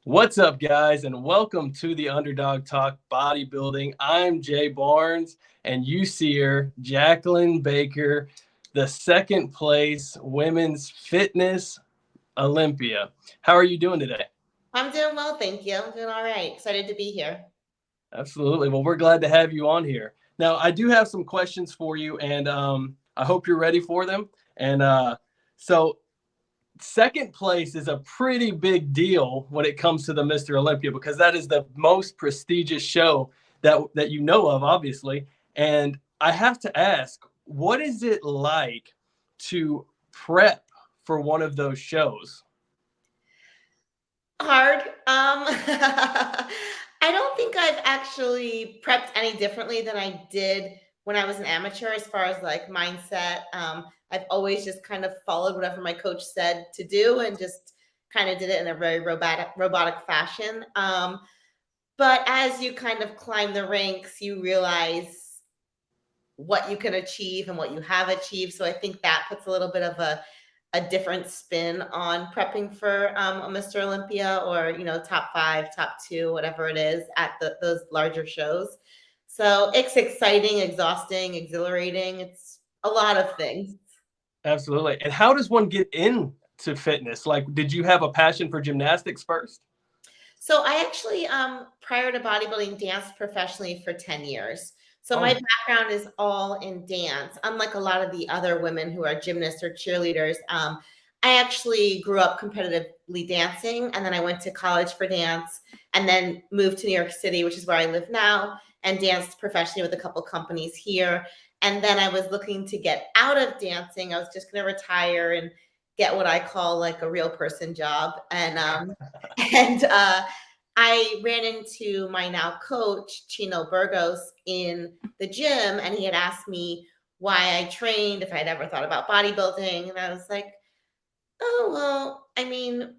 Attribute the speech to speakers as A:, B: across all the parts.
A: What's up, guys, and welcome to the Underdog Talk Bodybuilding. I'm Jay Barnes, and you see her, Jaclyn Baker, the second place women's fitness Olympia. How are you doing today?
B: I'm doing well, thank you. I'm doing all right. Excited to be here.
A: Absolutely. Well, we're glad to have you on here. Now, I do have some questions for you, and I hope you're ready for them. And so, second place is a pretty big deal when it comes to the Mr. Olympia because that is the most prestigious show that you know of, obviously. And I have to ask, what is it like to prep for one of those shows?
B: Hard. I don't think I've actually prepped any differently than I did when I was an amateur as far as like mindset. I've always just kind of followed whatever my coach said to do and just kind of did it in a very robotic fashion. But as you kind of climb the ranks, you realize what you can achieve and what you have achieved. So I think that puts a little bit of a different spin on prepping for a Mr. Olympia or, top five, top two, whatever it is at those larger shows. So it's exciting, exhausting, exhilarating. It's a lot of things.
A: Absolutely. And how does one get into fitness? Like, did you have a passion for gymnastics first?
B: So I actually, prior to bodybuilding, danced professionally for 10 years. So my
A: Oh,
B: background is all in dance. Unlike a lot of the other women who are gymnasts or cheerleaders, I actually grew up competitively dancing, and then I went to college for dance, and then moved to New York City, which is where I live now, and danced professionally with a couple companies here. And then I was looking to get out of dancing. I was just going to retire and get what I call like a real person job. And I ran into my now coach, Chino Burgos, in the gym, and he had asked me why I trained, if I'd ever thought about bodybuilding. And I was like, oh, well, I mean,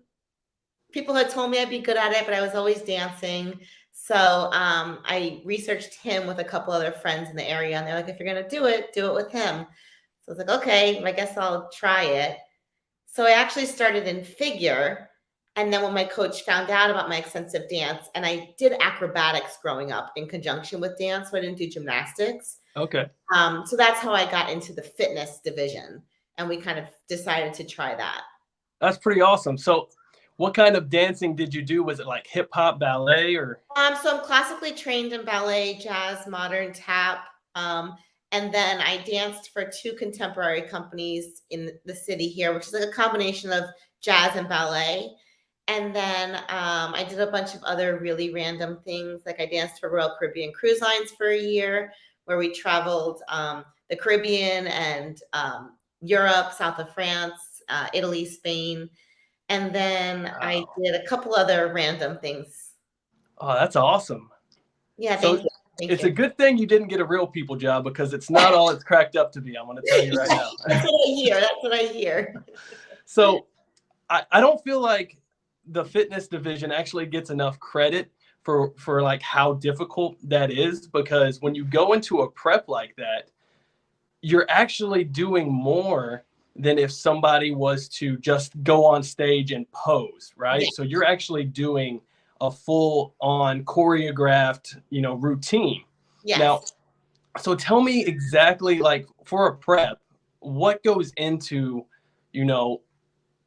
B: people had told me I'd be good at it, but I was always dancing. So I researched him with a couple other friends in the area, and they're like, if you're going to do it with him. So I was like, okay, I guess I'll try it. So I actually started in figure. And then when my coach found out about my extensive dance, and I did acrobatics growing up in conjunction with dance, so I didn't do gymnastics.
A: okay.
B: So that's how I got into the fitness division. And we kind of decided to try that.
A: That's pretty awesome. So, what kind of dancing did you do? Was it like hip hop, ballet, or?
B: So I'm classically trained in ballet, jazz, modern, tap. And then I danced for two contemporary companies in the city here, which is like a combination of jazz and ballet. And then I did a bunch of other really random things. Like I danced for Royal Caribbean Cruise Lines for a year, where we traveled the Caribbean and Europe, south of France, Italy, Spain. And then I
A: Wow.
B: did a couple other random things.
A: Oh, that's awesome.
B: Yeah, thank
A: So
B: you. Thank
A: it's a
B: you.
A: good thing you didn't get a real people job because it's not all it's cracked up to be. I'm going to tell you right now.
B: That's what I hear. That's what I hear.
A: So I don't feel like the fitness division actually gets enough credit for like how difficult that is because when you go into a prep like that, you're actually doing more than if somebody was to just go on stage and pose,
B: Yeah.
A: right? So you're actually doing a full on choreographed, routine. Now,
B: Yes.
A: so tell me exactly like for a prep, what goes into, you know,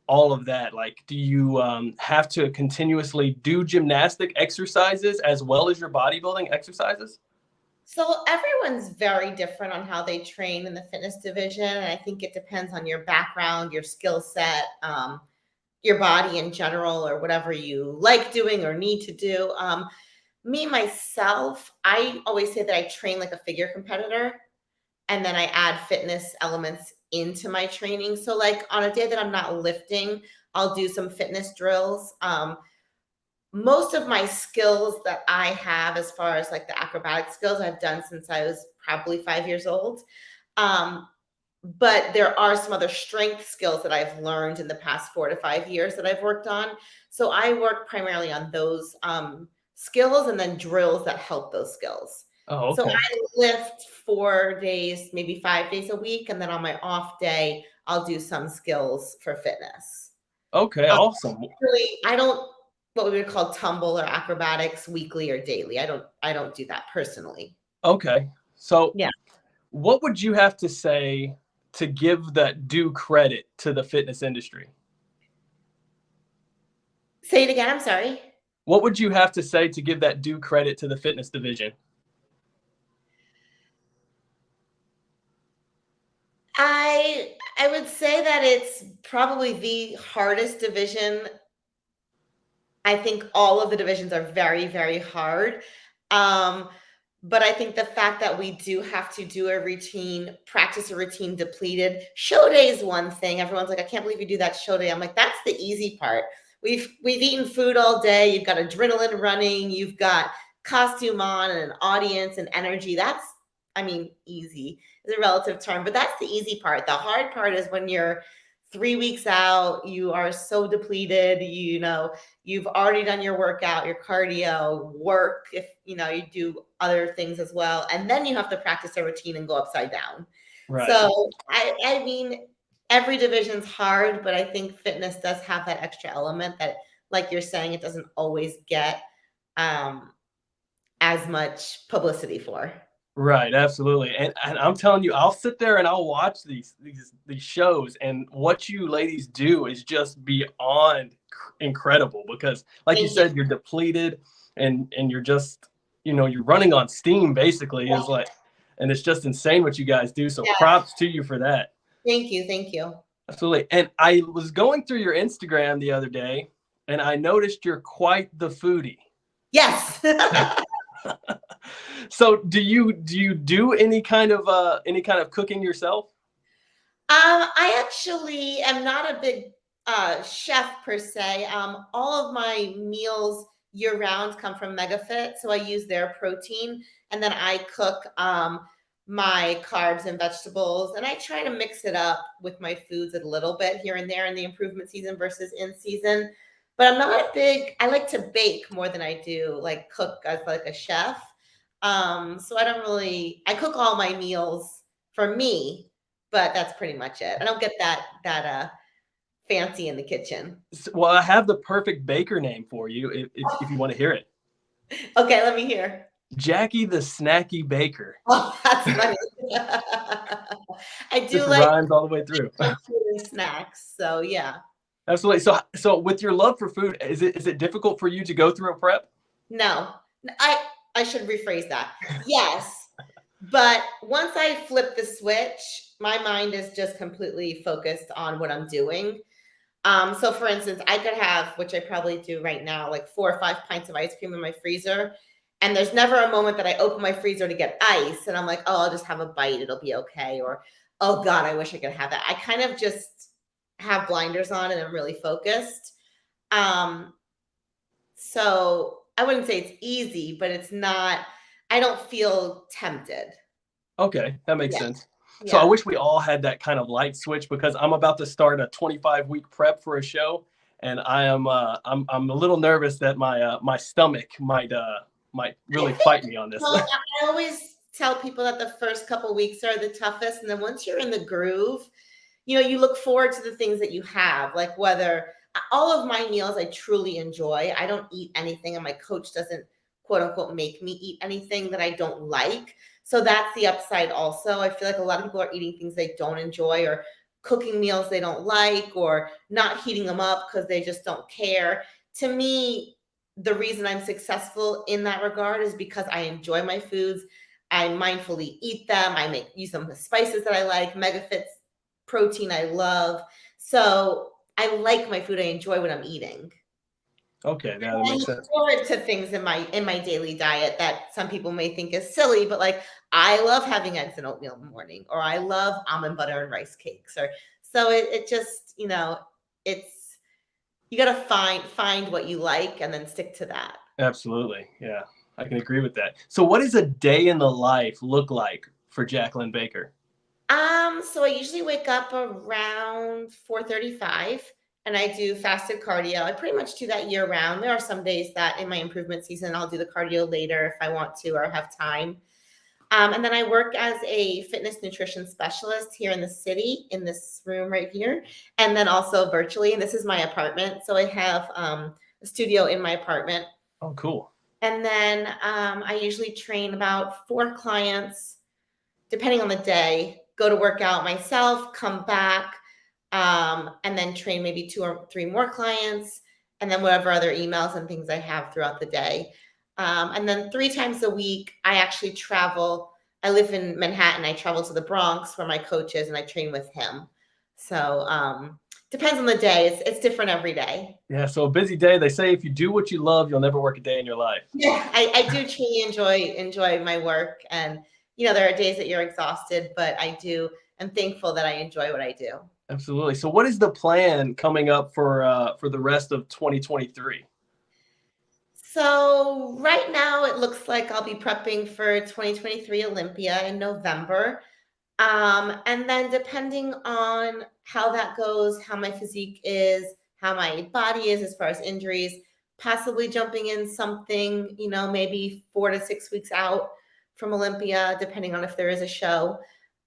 A: all of that? Like, do you have to continuously do gymnastic exercises as well as your bodybuilding exercises?
B: So everyone's very different on how they train in the fitness division. And I think it depends on your background, your skill set, your body in general, or whatever you like doing or need to do. Me, myself, I always say that I train like a figure competitor, and then I add fitness elements into my training. So, like on a day that I'm not lifting, I'll do some fitness drills. Most of my skills that I have, as far as like the acrobatic skills, I've done since I was probably 5 years old. Um, but there are some other strength skills that I've learned in the past 4 to 5 years that I've worked on. So I work primarily on those skills and then drills that help those skills.
A: Oh,
B: So
A: okay.
B: I lift 4 days, maybe 5 days a week. And then on my off day, I'll do some skills for fitness.
A: Okay,
B: Um,
A: awesome.
B: really, I don't. what we would call tumble or acrobatics weekly or daily. I don't do that personally.
A: Okay. So
B: Yeah.
A: what would you have to say to give that due credit to the fitness industry?
B: Say it again. I'm sorry.
A: What would you have to say to give that due credit to the fitness division?
B: I would say that it's probably the hardest division. I think all of the divisions are very, very hard. Um, but I think the fact that we do have to do a routine, practice a routine depleted. Show day is one thing. Everyone's like, I can't believe you do that show day. I'm like, that's the easy part. We've eaten food all day. You've got adrenaline running. You've got costume on and an audience and energy. That's, I mean, easy is a relative term, but that's the easy part. The hard part is when you're 3 weeks out, you are so depleted, you know, you've already done your workout, your cardio, work, if you know, you do other things as well. And then you have to practice a routine and go upside down.
A: Right.
B: So I mean, every division's hard, but I think fitness does have that extra element that, like you're saying, it doesn't always get um, as much publicity for.
A: Right, absolutely. And I'm telling you, I'll sit there and I'll watch these shows, and what you ladies do is just beyond incredible because like you
B: Thank you.
A: said, you're depleted and you're just, you're running on steam basically is like, and it's just insane what you guys do. So
B: Yeah.
A: props to you for that.
B: Thank you. Thank you.
A: Absolutely. And I was going through your Instagram the other day and I noticed you're quite the foodie.
B: Yes.
A: So do you do any kind of cooking yourself?
B: I actually am not a big chef per se. All of my meals year round come from MegaFit, so I use their protein, and then I cook my carbs and vegetables, and I try to mix it up with my foods a little bit here and there in the improvement season versus in season. But I'm not a big. I like to bake more than I do like cook as like a chef. So I don't really. I cook all my meals for me, but that's pretty much it. I don't get that fancy in the kitchen.
A: Well, I have the perfect baker name for you if you want to hear it.
B: Okay, let me hear.
A: Jackie the Snacky Baker.
B: Oh, that's funny. I do
A: Just
B: like
A: rhymes all the way through.
B: food and snacks, so yeah.
A: Absolutely. So with your love for food, is it difficult for you to go through a prep?
B: No, I should rephrase that. Yes, but once I flip the switch, my mind is just completely focused on what I'm doing. So for instance, I could have, which I probably do right now, like 4 or 5 pints of ice cream in my freezer. And there's never a moment that I open my freezer to get ice and I'm like, oh, I'll just have a bite. It'll be okay. Or, oh God, I wish I could have that. I kind of just have blinders on and I'm really focused. Um, so I wouldn't say it's easy, but it's not, I don't feel tempted.
A: Okay, that makes
B: Yeah.
A: sense. So I
B: Yeah.
A: wish we all had that kind of light switch because I'm about to start a 25-week prep for a show, and I'm a little nervous that my stomach might really fight me on this.
B: Well, I always tell people that the first couple weeks are the toughest, and then once you're in the groove, you know, you look forward to the things that you have, like whether all of my meals I truly enjoy. I don't eat anything, and my coach doesn't quote unquote make me eat anything that I don't like. So that's the upside also. I feel like a lot of people are eating things they don't enjoy or cooking meals they don't like or not heating them up because they just don't care. To me, the reason I'm successful in that regard is because I enjoy my foods. I mindfully eat them. I make use them with spices that I like, MegaFit's protein I love. So I like my food. I enjoy what I'm eating.
A: Okay, that
B: I
A: makes
B: look
A: sense.
B: forward to things in my daily diet that some people may think is silly, but like I love having eggs and oatmeal in the morning, or I love almond butter and rice cakes, or so it just, you know, it's you gotta find what you like and then stick to that.
A: Absolutely, yeah, I can agree with that. So what does a day in the life look like for Jaclyn Baker?
B: So I usually wake up around 4:35 and I do fasted cardio. I pretty much do that year round. There are some days that in my improvement season I'll do the cardio later if I want to or have time. And then I work as a fitness nutrition specialist here in the city, in this room right here, and then also virtually. And this is my apartment. So I have studio in my apartment.
A: Oh, cool.
B: And then I usually train about 4 clients, depending on the day, go to work out myself, come back, and then train maybe 2 or 3 more clients, and then whatever other emails and things I have throughout the day. And then 3 times a week, I actually travel. I live in Manhattan. I travel to the Bronx where my coach is, and I train with him. So depends on the day. It's different every day.
A: Yeah, so a busy day. They say if you do what you love, you'll never work a day in your life.
B: Yeah, I do truly enjoy my work, and there are days that you're exhausted, but I'm thankful that I enjoy what I do.
A: Absolutely. So what is the plan coming up for the rest of 2023?
B: So right now it looks like I'll be prepping for 2023 Olympia in November. And then depending on how that goes, how my physique is, how my body is as far as injuries, possibly jumping in something, maybe 4 to 6 weeks out from Olympia, depending on if there is a show.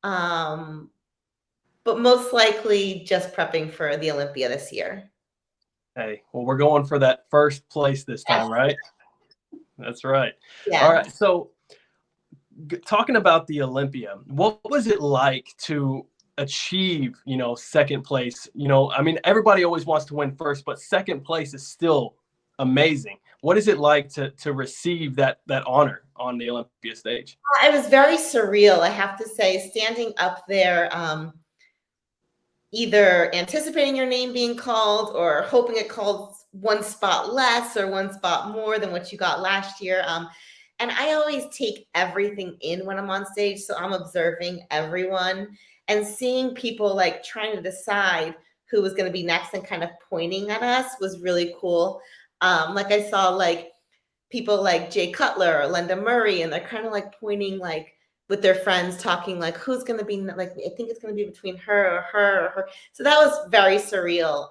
B: But most likely just prepping for the Olympia this year.
A: Hey, well, we're going for that first place this
B: Yes.
A: time, right? That's right.
B: Yeah.
A: All right. So talking about the Olympia, what was it like to achieve, second place? I mean, everybody always wants to win first, but second place is still amazing. What is it like to receive that honor on the Olympia stage?
B: It was very surreal, I have to say, standing up there, either anticipating your name being called or hoping it called one spot less or one spot more than what you got last year. And I always take everything in when I'm on stage. So I'm observing everyone and seeing people like trying to decide who was going to be next and kind of pointing at us was really cool. Like I saw like people like Jay Cutler or Linda Murray, and they're kind of like pointing like with their friends, talking like who's going to be like, I think it's going to be between her or her or her. So that was very surreal.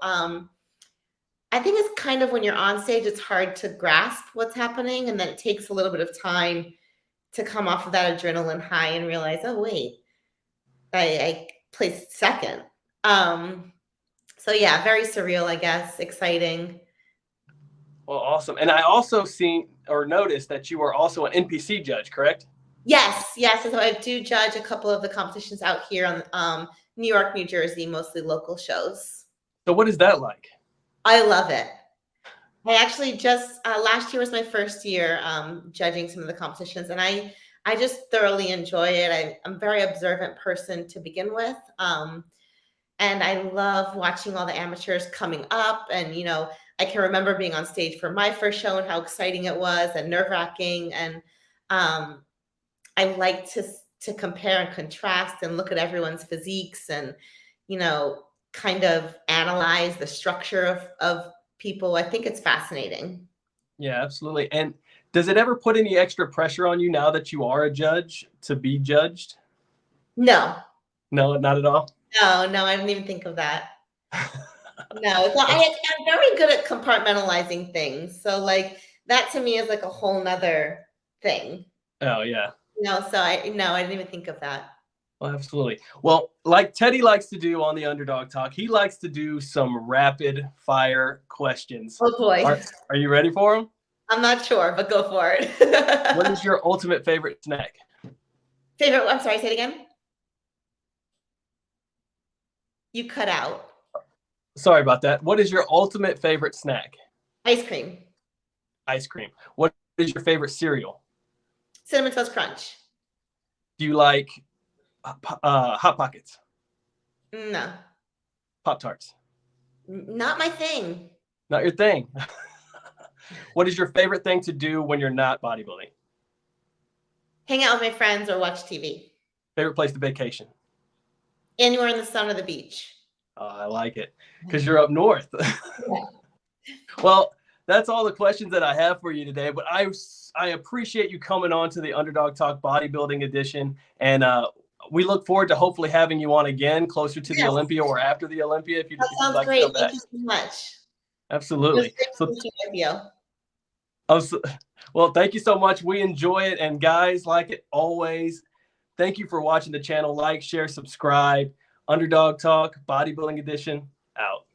B: I think it's kind of when you're on stage, it's hard to grasp what's happening. And then it takes a little bit of time to come off of that adrenaline high and realize, oh, wait, I placed second. So yeah, very surreal, I guess, exciting.
A: Well, awesome. And I also seen or noticed that you are also an NPC judge, correct?
B: Yes. So I do judge a couple of the competitions out here on New York, New Jersey, mostly local shows.
A: So what is that like?
B: I love it. I actually just last year was my first year judging some of the competitions, and I just thoroughly enjoy it. I'm a very observant person to begin with, and I love watching all the amateurs coming up. And I can remember being on stage for my first show and how exciting it was and nerve-wracking. And I like to compare and contrast and look at everyone's physiques and kind of analyze the structure of people. I think it's fascinating.
A: Yeah, absolutely. And does it ever put any extra pressure on you now that you are a judge to be judged?
B: No,
A: No, not at all.
B: no, I didn't even think of that. No, I'm very good at compartmentalizing things. So like that to me is like a whole nother thing.
A: Oh, yeah.
B: So I didn't even think of that.
A: Well, absolutely. Well, like Teddy likes to do on the Underdog Talk, he likes to do some rapid fire questions.
B: Oh boy.
A: Are you ready for them?
B: I'm not sure, but go for it.
A: What is your ultimate favorite snack?
B: I'm sorry, say it again. You cut out.
A: Sorry about that. What is your ultimate favorite snack?
B: Ice cream.
A: Ice cream. What is your favorite cereal?
B: Cinnamon Toast Crunch.
A: Do you like Hot Pockets?
B: No.
A: Pop-Tarts?
B: Not my thing.
A: Not your thing. What is your favorite thing to do when you're not bodybuilding?
B: Hang out with my friends or watch TV.
A: Favorite place to vacation?
B: Anywhere in the sun or the beach.
A: Oh, I like it because you're up north. Well, that's all the questions that I have for you today, but I appreciate you coming on to the Underdog Talk Bodybuilding Edition, and we look forward to hopefully having you on again closer to the Olympia or after the Olympia. If you'd
B: sounds
A: like
B: great.
A: To come back.
B: Thank you so much.
A: Absolutely. Well, thank you so much. We enjoy it, and guys, like it always, thank you for watching the channel. Like, share, subscribe. Underdog Talk Bodybuilding Edition out.